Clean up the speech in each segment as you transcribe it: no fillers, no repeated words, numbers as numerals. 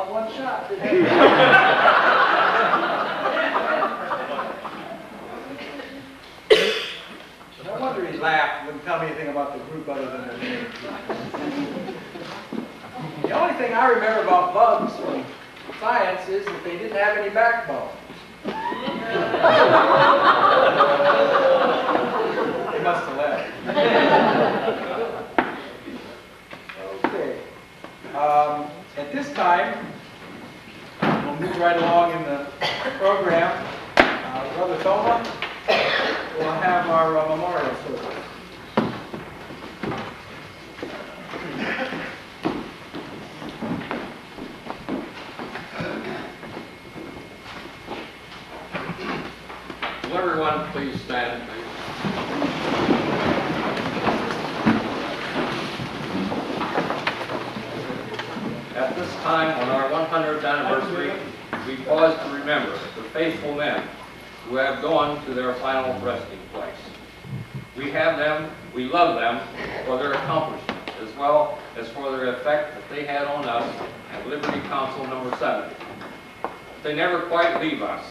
all in one shot. No wonder he laughed, wouldn't tell me anything about the group other than their name. The only thing I remember about bugs from science is that they didn't have any backbone. They must have left. Okay. At this time, we'll move right along in the program. Brother Thoma will have our memorial service. Will everyone please stand, please? At this time, on our 100th anniversary, we pause to remember the faithful men who have gone to their final resting place. We have them, we love them for their accomplishments, as well as for their effect that they had on us at Liberty Council number 70. They never quite leave us.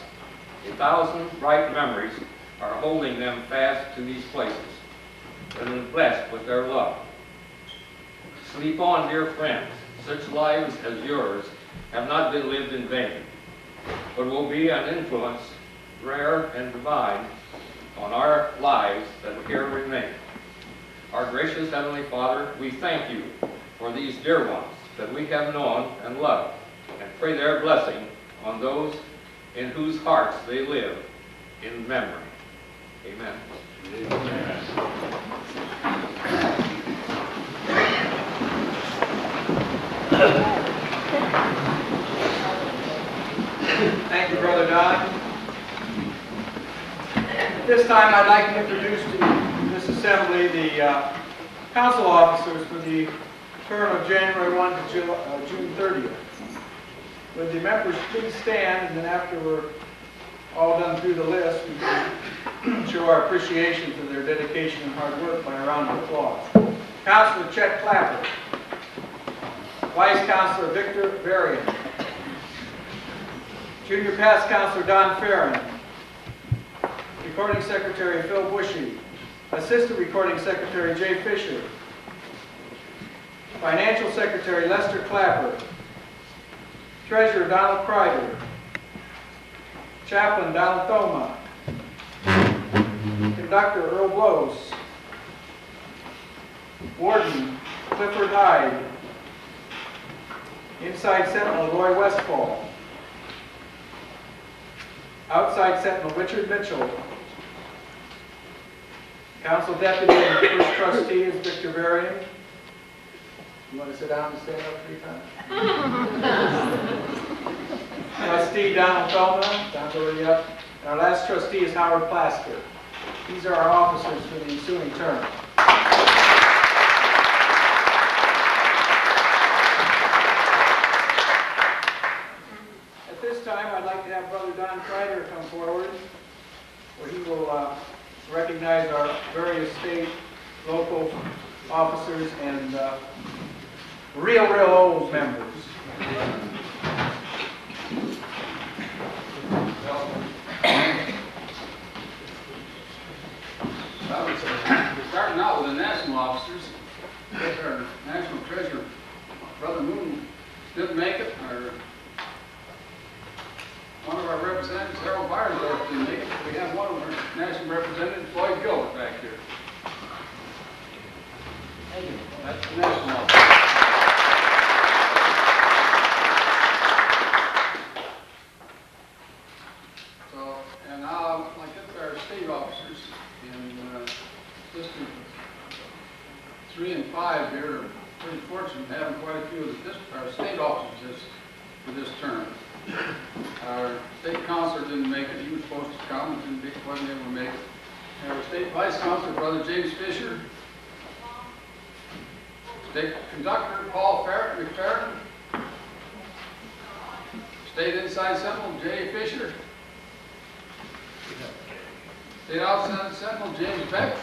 1,000 bright memories are holding them fast to these places, and blessed with their love. Sleep on, dear friends. Such lives as yours have not been lived in vain, but will be an influence rare and divine on our lives that here remain. Our gracious Heavenly Father, we thank you for these dear ones that we have known and loved, and pray their blessing on those in whose hearts they live in memory. Amen. Amen. Thank you, Brother Don. At this time, I'd like to introduce to this assembly the council officers for the term of January 1 to June 30th. Would the members please stand, and then after we're all done through the list, we can show our appreciation for their dedication and hard work by a round of applause. Councilor Chet Clapper. Vice Councilor Victor Varian. Junior Past Councilor Don Farron. Recording Secretary Phil Bushy. Assistant Recording Secretary Jay Fisher. Financial Secretary Lester Clapper. Treasurer Donald Kreider. Chaplain Donald Thoma. Conductor Earl Blows. Warden Clifford Hyde. Inside Sentinel Roy Westfall. Outside Sentinel Richard Mitchell. Council Deputy and First Trustee is Victor Varian. You want to sit down and stand up 3 times? Trustee Donald Thoma, Don's already up. And our last trustee is Howard Plasker. These are our officers for the ensuing term. At this time, I'd like to have Brother Don Kreider come forward, where he will recognize our various state, local officers, and real old members. We're starting out with the national officers. Our national treasurer, Brother Moon, didn't make it. One of our representatives, Harold Byerdorf, didn't make it. We have one of our national representatives, Floyd Gilbert, back here. That's the national officer. So, and now, like our state officers in District 3 and 5 here are pretty fortunate having quite a few of our state officers for this term. Our state councilor didn't make it. He was supposed to come and wasn't able to make it. And our state vice councilor, Brother James Fisher. State conductor, Paul McFerrin. State inside sentinel, Jay Fisher. State outside sentinel, James Beck.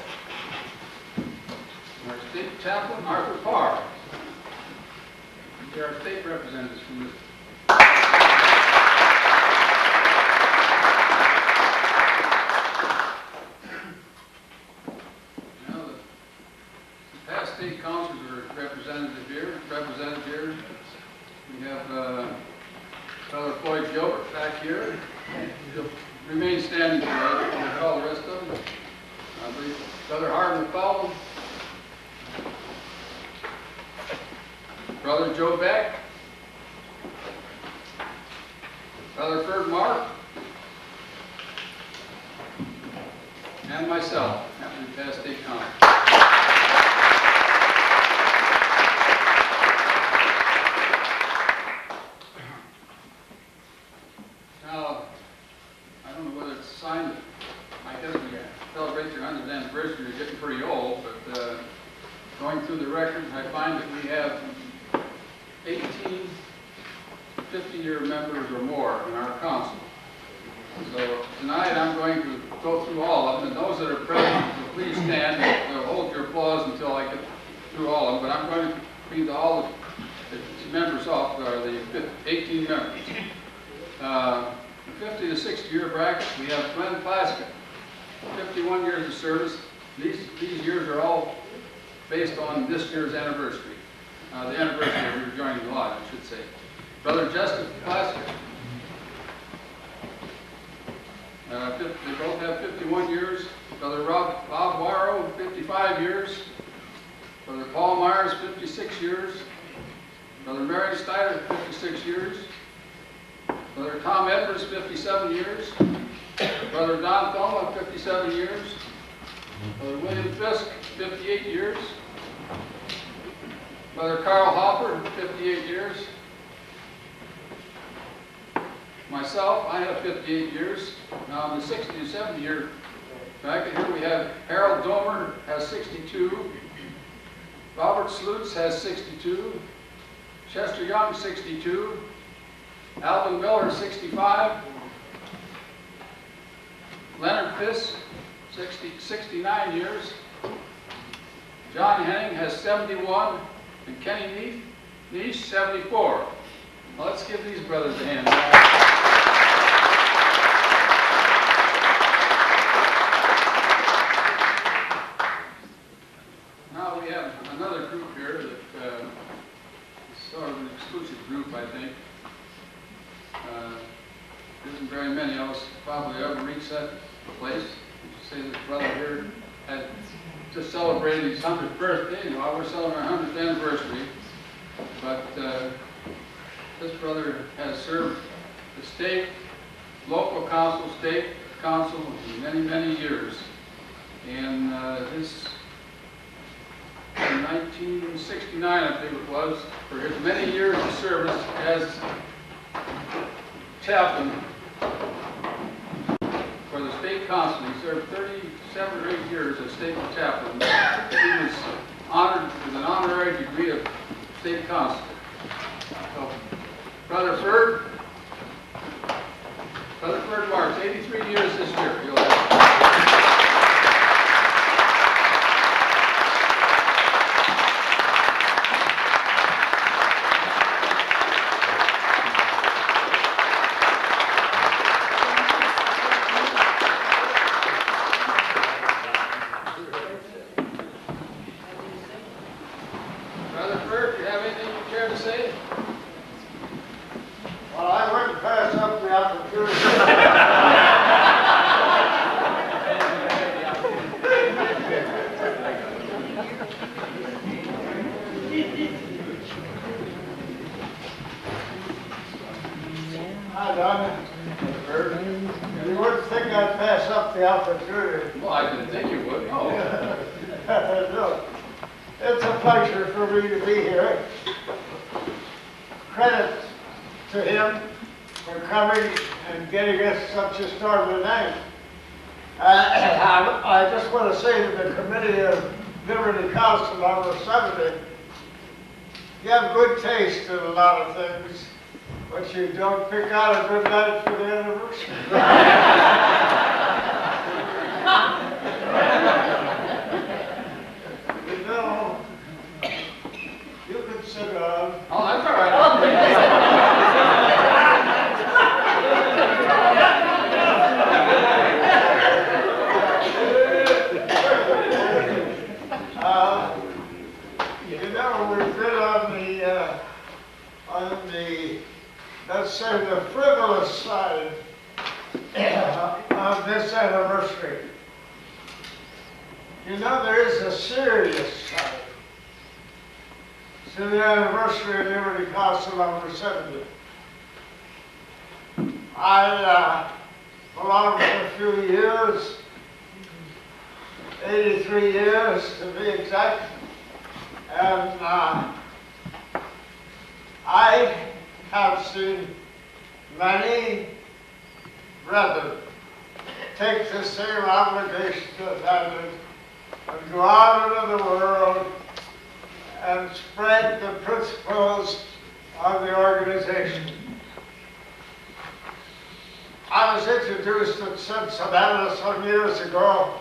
And our state chaplain, Arthur Parr. These are our state representatives from this here. He'll remain standing for us. We'll call the rest of them. I believe Brother Harvey Fowler, Brother Joe Beck, Brother Ferd Mark, and myself, after the past state conference. Now, I don't know whether it's a sign that I guess we celebrate your 100th anniversary. You're getting pretty old, but going through the records, I find that we have 18 50-year members or more in our council. So tonight I'm going to go through all of them, and those that are present, please stand and hold your applause until I get through all of them. But I'm going to read all the members off, the 18 members. The 50 to 60 year bracket, we have Glenn Plaskett, 51 years of service. These years are all based on this year's anniversary. The anniversary of your joining the lodge, I should say. Brother Justin Plaskett. They both have 51 years. Brother Bob Warrow, 55 years. Brother Paul Myers, 56 years. Brother Mary Steiner, 56 years. Brother Tom Edwards, 57 years. Brother Don Thoma, 57 years. Brother William Fisk, 58 years. Brother Carl Hopper, 58 years. Myself, I have 58 years. Now in the 60 to 70 year bracket here we have Harold Domer has 62. Robert Slutz has 62. Chester Young, 62. Alvin Miller, 65. Leonard Fisk, 69 years. John Henning has 71. And Kenny Niche, 74. Well, let's give these brothers a hand. Now we have another group here that is sort of an exclusive group, I think. There isn't very many of us probably ever reach that place. You say this brother here had just celebrated his 100th birthday, and while we're celebrating our 100th anniversary. But this brother has served the state, local council, state council for many, many years. And his, in 1969, I think it was, for his many years of service as chaplain for the state council. He served 37 or 8 years as state chaplain. He was honored with an honorary degree of state council. So, Brother Ferd Marks, 83 years this year. You'll have. Brother Ferd, do you have anything you care to say? Well, I wouldn't pass up the opportunity. Hi, Don. You wouldn't think I'd pass up the opportunity. Well, I didn't think you would. No. No. It's a pleasure for me to be here. Credit to him for coming and getting us such a start tonight. I just want to say to the Committee of Liberty Council number 70, you have good taste in a lot of things, but you don't pick out a good night for the anniversary. You know, you can sit down. Oh, that's all right. You know, we've been on the let's say, the frivolous side of this anniversary. You know, there is a serious side to the anniversary of Liberty Council number 70. I belonged for a few years, 83 years to be exact, and I have seen many brethren take the same obligation as I did and go out into the world and spread the principles of the organization. I was introduced at Cincinnati some years ago,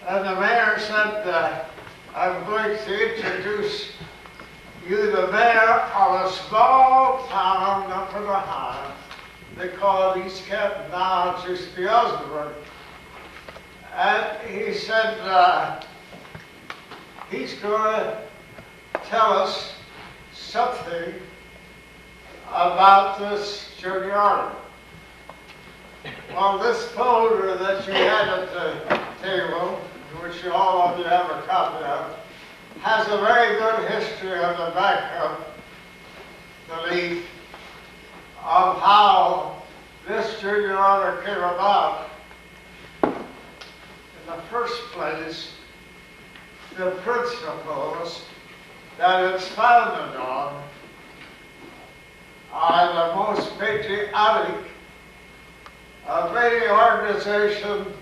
and the mayor said, I'm going to introduce you the mayor of a small town up in Ohio. They call it East Canton now, it used to be Osborne. And he said he's going to tell us something about this junior honor. Well, this folder that you had at the table, which all of you have a copy of, has a very good history on the back of the leaf of how this junior honor came about. In the first place, the principles that it's founded on are the most patriotic of any organization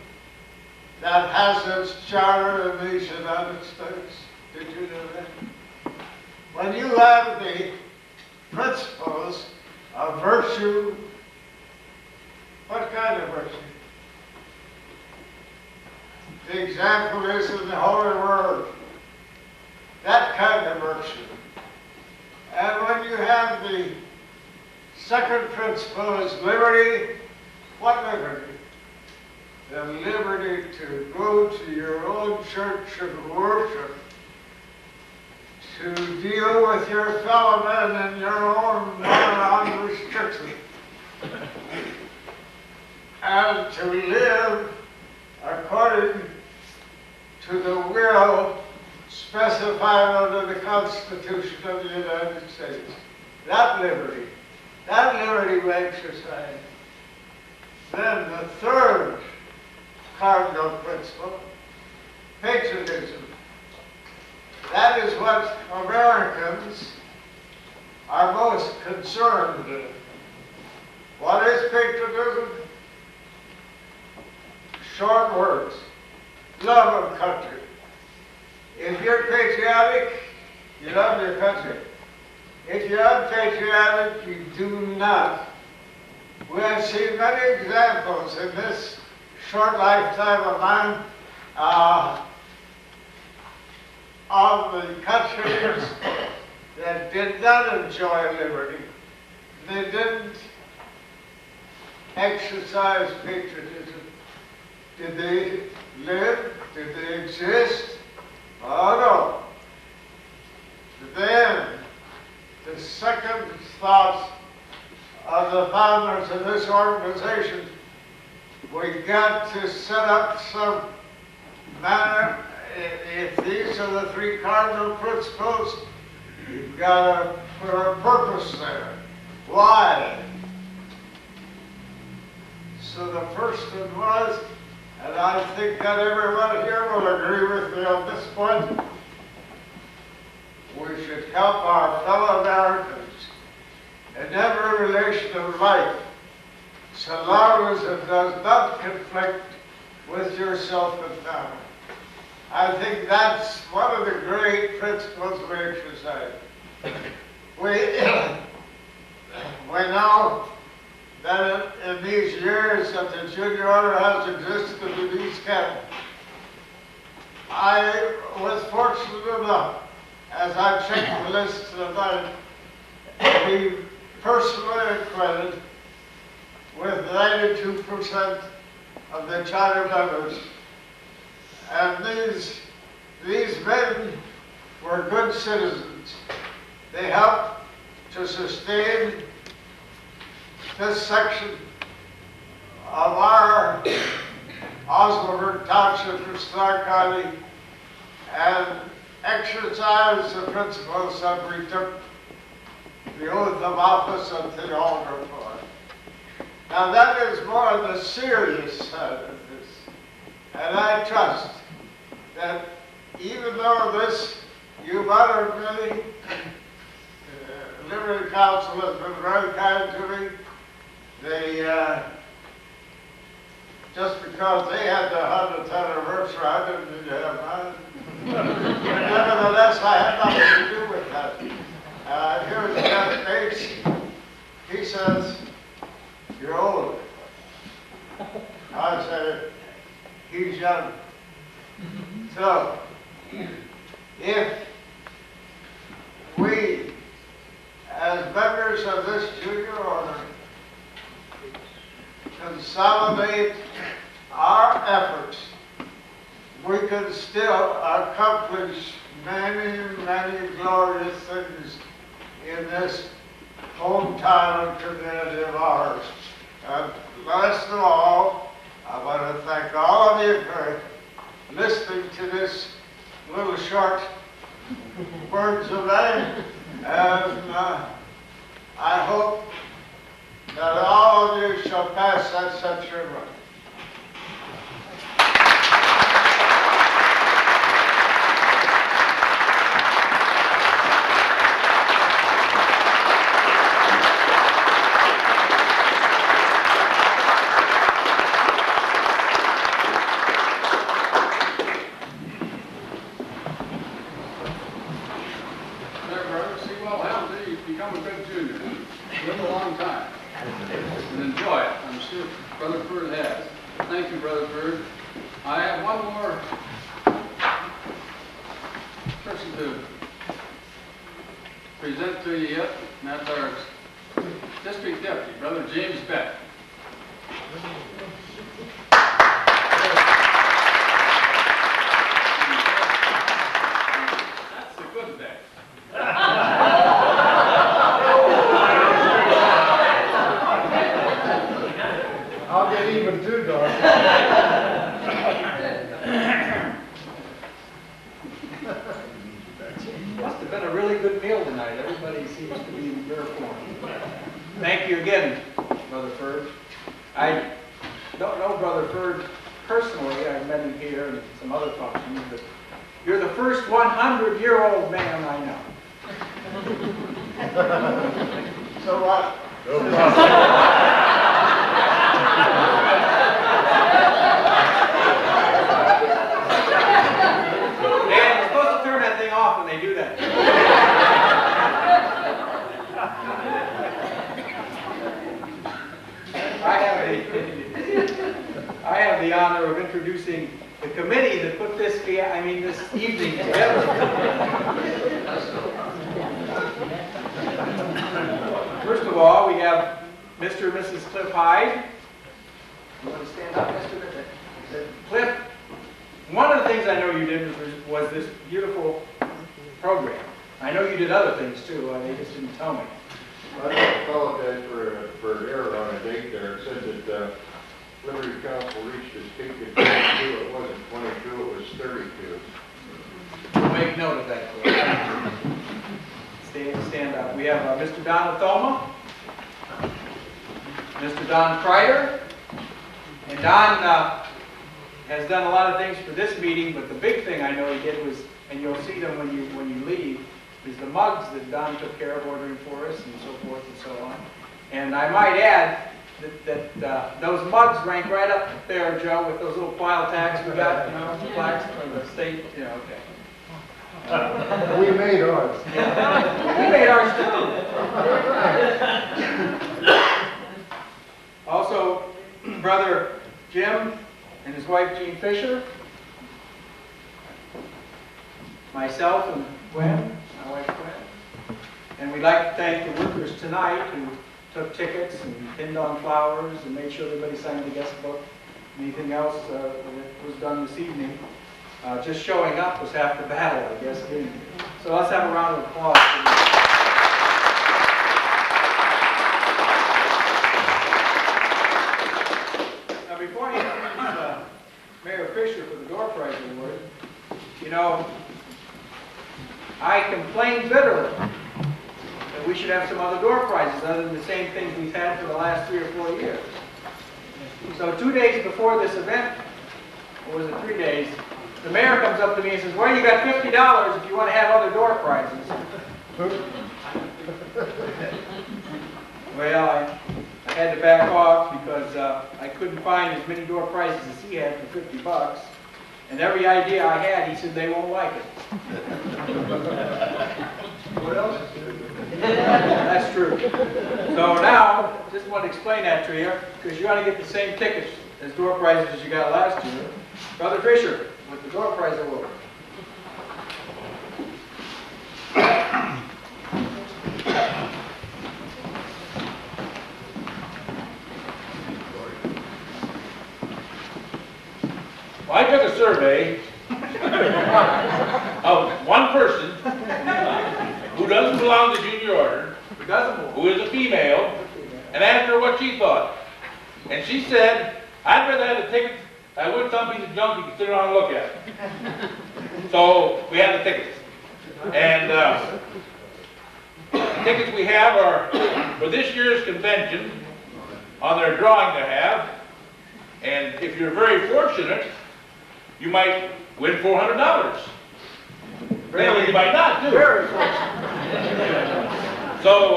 that has its charter in these United States. Did you know that? When you have the principles of virtue, what kind of virtue? The example is in the Holy Word. That kind of virtue. And when you have the second principle is liberty, what liberty? The liberty to go to your own church and worship, to deal with your fellow men in your own manner unrestricted, and to live according to the will specified under the Constitution of the United States. That liberty we exercise. Then the third cardinal principle, patriotism. That is what Americans are most concerned with. What is patriotism? Short words. Love of country. If you're patriotic, you love your country. If you're unpatriotic, you do not. We have seen many examples in this short lifetime of mine of the countries that did not enjoy liberty. They didn't exercise patriotism. Did they live? Did they exist? Oh no. Then, the second thought of the founders of this organization, we got to set up some manner. If these are the three cardinal principles, you've got to put a purpose there. Why? So the first one was, and I think that everyone here will agree with me on this point, we should help our fellow Americans in every relation of life, so long as it does not conflict with yourself and family. I think that's one of the great principles we exercise. We know that in these years that the junior honor has existed in East Canton, I was fortunate enough, as I checked the list tonight, to be personally acquainted with 92% of the charter members. And these men were good citizens. They helped to sustain this section of our Osnaburg Township of Stark County and exercised the principles that we took the oath of office at the altar for. Now that is more the serious side of this. And I trust that even though this, you've honored me, Liberty Council has been very kind to me. They, just because they had the 100th anniversary, I didn't need to have mine. Nevertheless, I had nothing to do with that. Here's Jeff Bates. He says, "You're old." I said, "He's young." So, if we, as members of this junior order, consolidate our efforts, we can still accomplish many, many glorious things in this hometown and community of ours. And last of all, I want to thank all of you for listening to this little short words of name. And I hope that all of you shall pass that century run. There, brother, see, well, Hamilton, you've become a good junior. Live a long time. And enjoy it. I'm sure Brother Bird has. Thank you, Brother Bird. I have one more person to present to you yet, and that's our district deputy, Brother James Beck. That's a good Beck. I'll get even too dark. Must have been a really good meal tonight. Everybody seems to be in rare form. Thank you again, Brother Ferd. I don't know Brother Ferd personally. I've met him here and some other functions, but you're the first 100-year-old man I know. So what? Dan, you're supposed to turn that thing off when they do that. I have the honor of introducing the committee that put this evening together. First of all, we have Mr. and Mrs. Cliff Hyde. You want to stand up, Mr. Cliff? One of the things I know you did was this beautiful program. I know you did other things too. They just didn't tell me. I apologize for an error on a date there. It said that Liberty Council reached its peak in 22. It wasn't 22, it was 32. We'll make note of that. Stand up. We have Mr. Don Athoma, Mr. Don Kreider, and Don has done a lot of things for this meeting, but the big thing I know he did was, and you'll see them when you leave, is the mugs that Don took care of ordering for us and so forth and so on. And I might add that those mugs rank right up there, Joe, with those little file tags we got, plaques from the state, okay. We made ours. We made ours too. Also, Brother Jim and his wife Jean Fisher, myself and Gwen, my wife Gwen. And we'd like to thank the workers tonight who took tickets and pinned on flowers and made sure everybody signed the guest book. Anything else that was done this evening. Just showing up was half the battle, I guess. So let's have a round of applause. know, I complained bitterly that we should have some other door prizes other than the same things we've had for the last 3 or 4 years. So 2 days before this event, or was it 3 days, the mayor comes up to me and says, well, you got $50 if you want to have other door prizes. Well, I had to back off because I couldn't find as many door prizes as he had for $50. And every idea I had, he said they won't like it. What else? That's true. So now, just want to explain that to you, because you're going to get the same tickets as door prizes as you got last year. Brother Fisher, with the door prize award. Well, I took a survey of one person who doesn't belong to junior order, who is a female, and asked her what she thought. And she said, I'd rather have the tickets, I would some piece of junk you can sit around and look at. So we have the tickets. And the tickets we have are for this year's convention on their drawing they have. And if you're very fortunate, you might win $400. Really, you might not, too. Very fortunate. So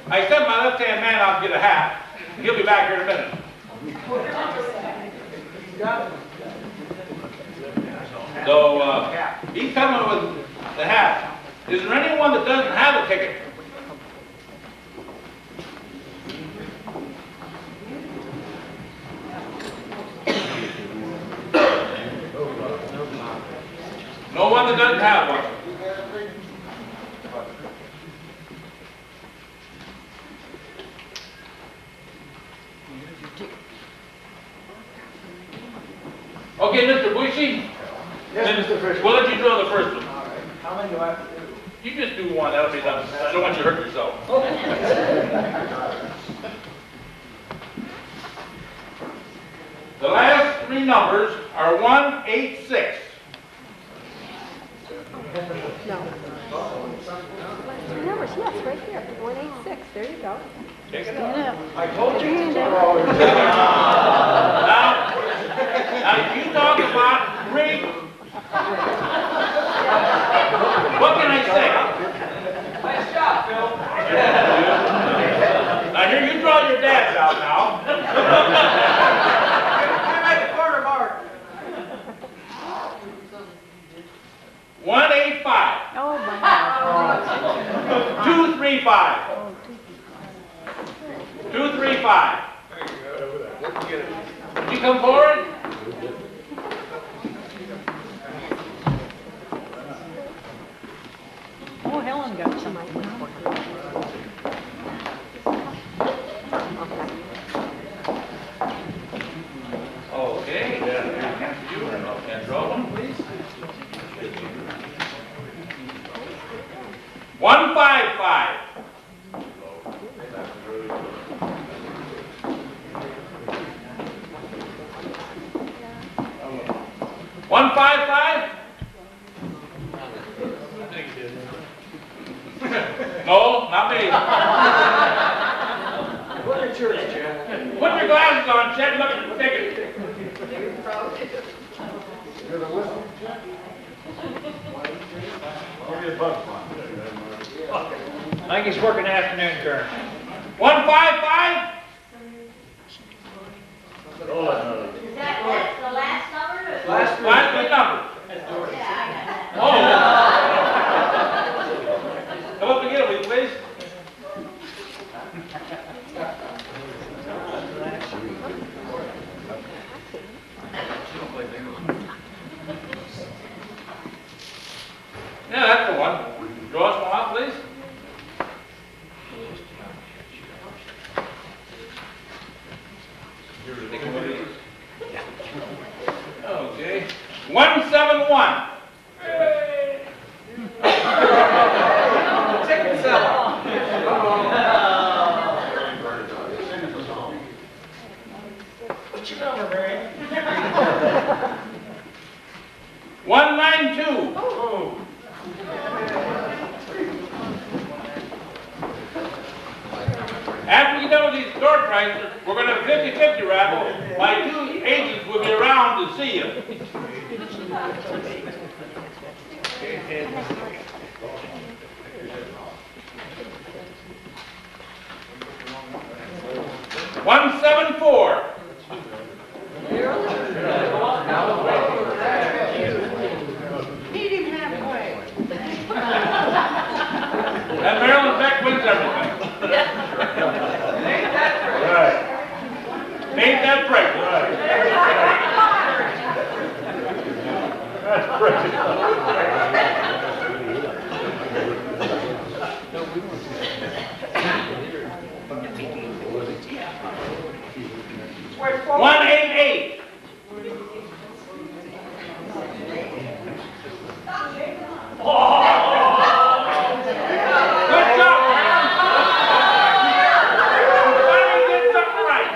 I sent my left-hand man out to get a hat. He'll be back here in a minute. So he's coming with the hat. Is there anyone that doesn't have a ticket? No one that doesn't have one. Okay, Mr. Bushy, Yes, Mr. Fisher. we'll let you draw the first one. How many do I have to do? You just do one, that'll be done. I don't want you to hurt yourself. The last 3 numbers are 186. No. Three numbers, yes, right here, 186, there you go. Take it Stand out. up. I told you. Stand up. Now, if you talk about 3, what can I say? Nice job, Phil. Now, here, you draw your dads out now. You made the corner mark. 185. Oh, my God. 235. 235. You come forward. Oh, Helen got some. Okay, then you and draw one, please. 155. 155? No, not me. Look at yours, Chad. Put your glasses on, Chet, look at the ticket. I think he's working afternoon turn. 155? That's the last number? Last Last 3 numbers. Yeah, I got that. Oh. Come up and get it, please. Yeah, that's the one. Draw us one out, please. Okay. 171. Ticket seller. 192. After we get done with these door prizes, we're going to have a 50-50 raffle. My two agents will be around to see you. $174. Meet him halfway. And Marilyn Beck wins everything. Right. Made that break. That's pretty. Wait, 188. Good job, Marilyn. Finally did something right.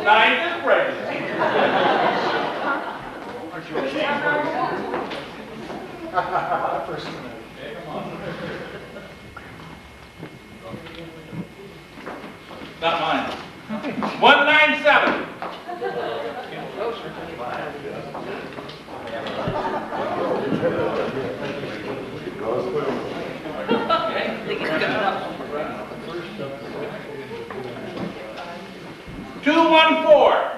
Now, ain't this crazy? Not mine. 197. Two, 1, 4.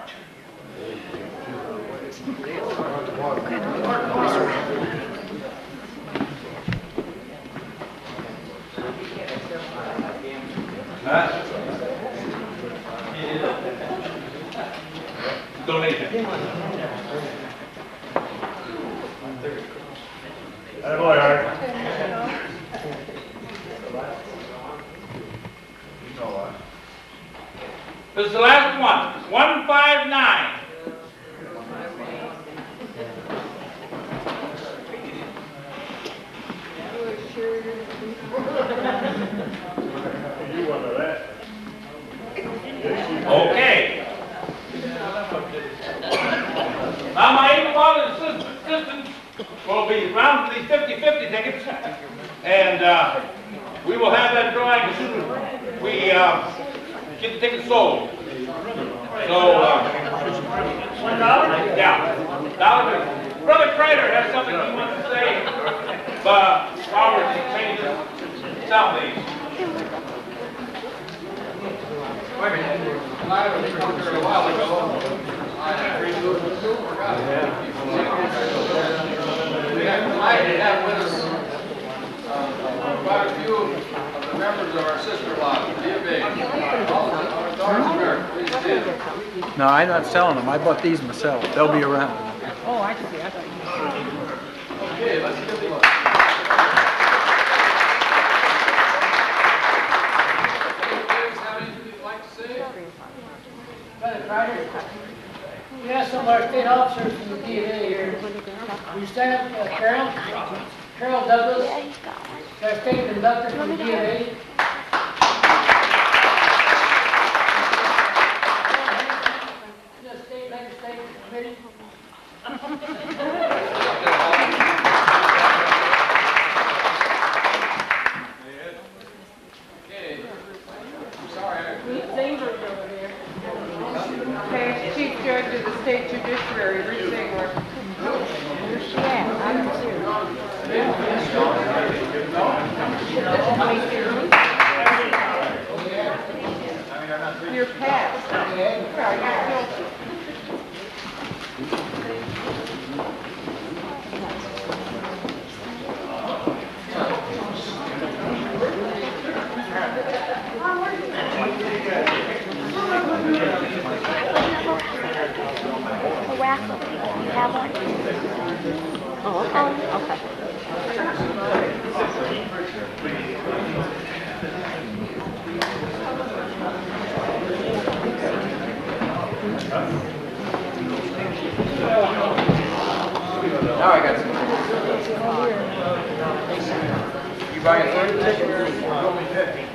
Donation. Attaboy, Art. This is the last one. 159. You want that? Okay. Now my able-bodied assistants will be round these 50-50 tickets, and we will have that drawing as soon as we get the tickets sold. So, $1? Yeah, $1. Brother Kreider has something he wants to say, but Robert changes some of these. Wait a minute. I was here a while ago. I forgot. Tonight we have with us quite a few of the members of our sister lot, DFA. All of our daughters America, please stand. No, I'm not selling them. I bought these myself. They'll be around. Okay, let's give them a... Brother Carter, we have some of our state officers from the DA here. Will you stand up, Carol Douglas, our state conductor from the DA. The state legislative committee. Okay, I'm sorry. Chief Judge of the State Judiciary, Ruth Ziegler. You're passed. Well, you're guilty. A raffle. You have one? Oh, okay. Now I got some. You buying a 30 ticket?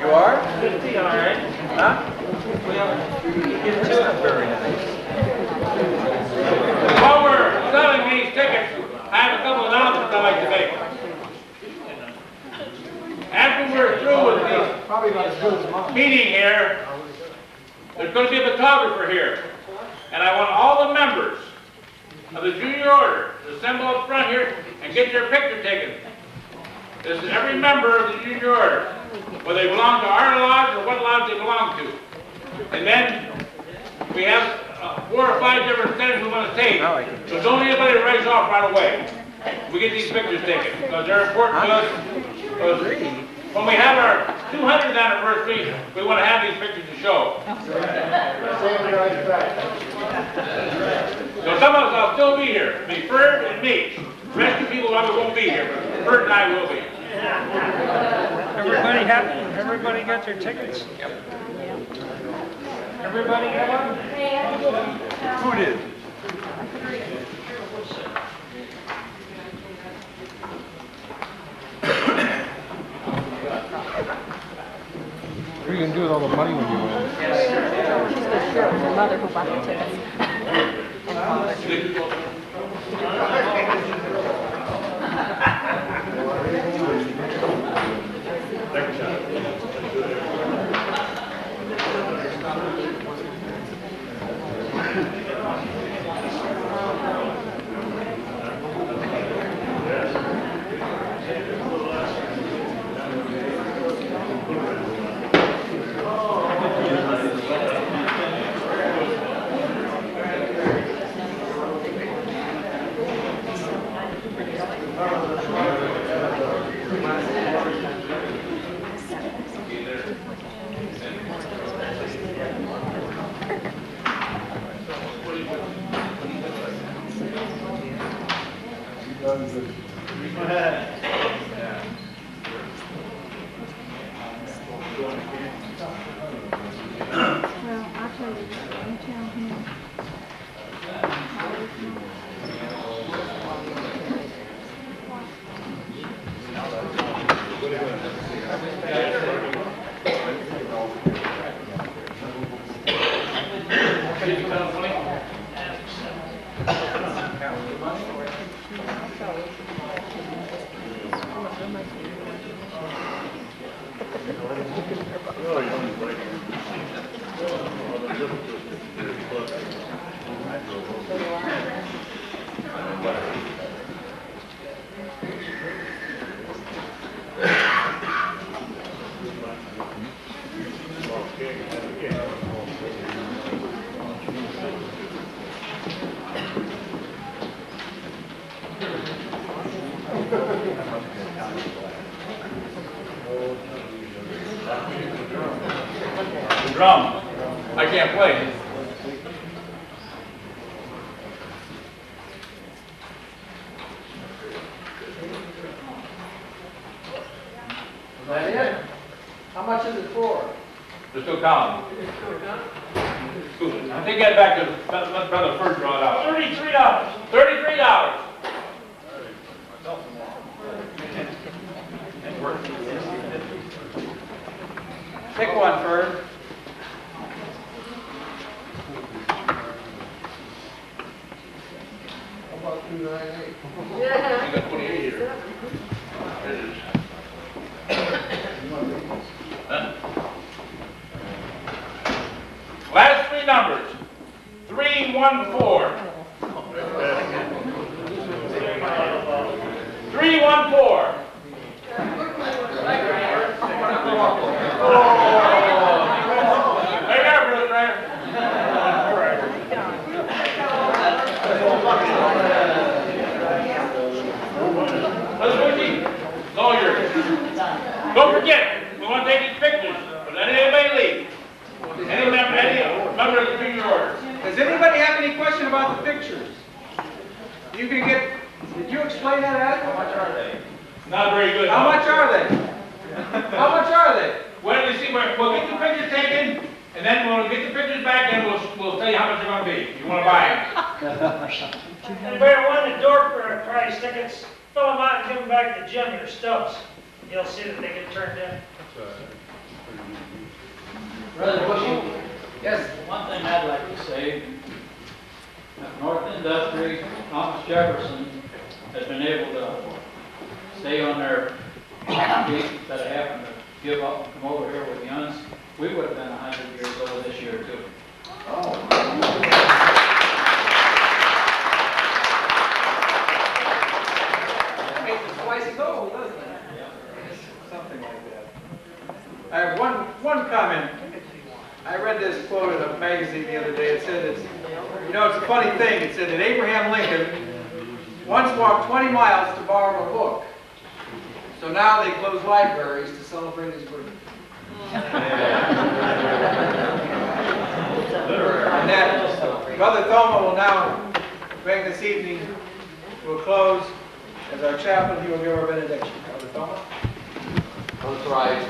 You are? 50, all right. Huh? While we're selling these tickets, I have a couple of announcements I'd like to make. After we're through with the meeting here, there's going to be a photographer here. And I want all the members of the junior order to assemble up front here and get their picture taken. This is every member of the junior order, whether they belong to our lodge or what lodge they belong to. And then we have 4 or 5 different things we want to take. So don't anybody race off right away. We get these pictures taken because they're important to us. Because when we have our 200th anniversary, we want to have these pictures to show. So some of us will still be here. Be Ferd and me. The rest of the people probably won't be here, but Ferd and I will be. Everybody happy? Everybody got their tickets? Yep. Everybody got one? Who did? What are you gonna do with all the money when you win? She's gonna share it with her mother who bought the tickets. And father. Drum. I can't play. Is that it? How much is it for? Just go count. I think get back to let Brother Ferd draw it out. $33. $33. Pick one, Ferd. How about 298? You got 28 here. There it is. Huh? Last 3 numbers. 314. 314. Hey there, Bruce Ryder. Brother Booty, it's all yours. Don't forget, we want to take these pictures, but let anybody leave. Any member of the junior order. Does anybody have any question about the pictures? You can get, did you explain that, Adam? How much are they? Not very good. How much are they? How much are they? Well, you see, we'll get the pictures taken, and then we'll get the pictures back, and we'll tell you how much they're going to be. You want to buy them? Anybody want the door price tickets, fill them out and give them back to Jim or Stubbs. You'll see that they get turned in. Brother Bushy, say that North Industry, Thomas Jefferson has been able to stay on their feet instead of having to give up and come over here with guns. We would have been 100 years old this year too. Makes it twice as old, doesn't it? Something like that. I have one comment. I read this quote in a magazine the other day. It said it's a funny thing. It said that Abraham Lincoln once walked 20 miles to borrow a book. So now they close libraries to celebrate his birthday. And that, Brother Thoma will now bring this evening to a close. As our chaplain, he will give our benediction. Brother Thoma. Let's rise.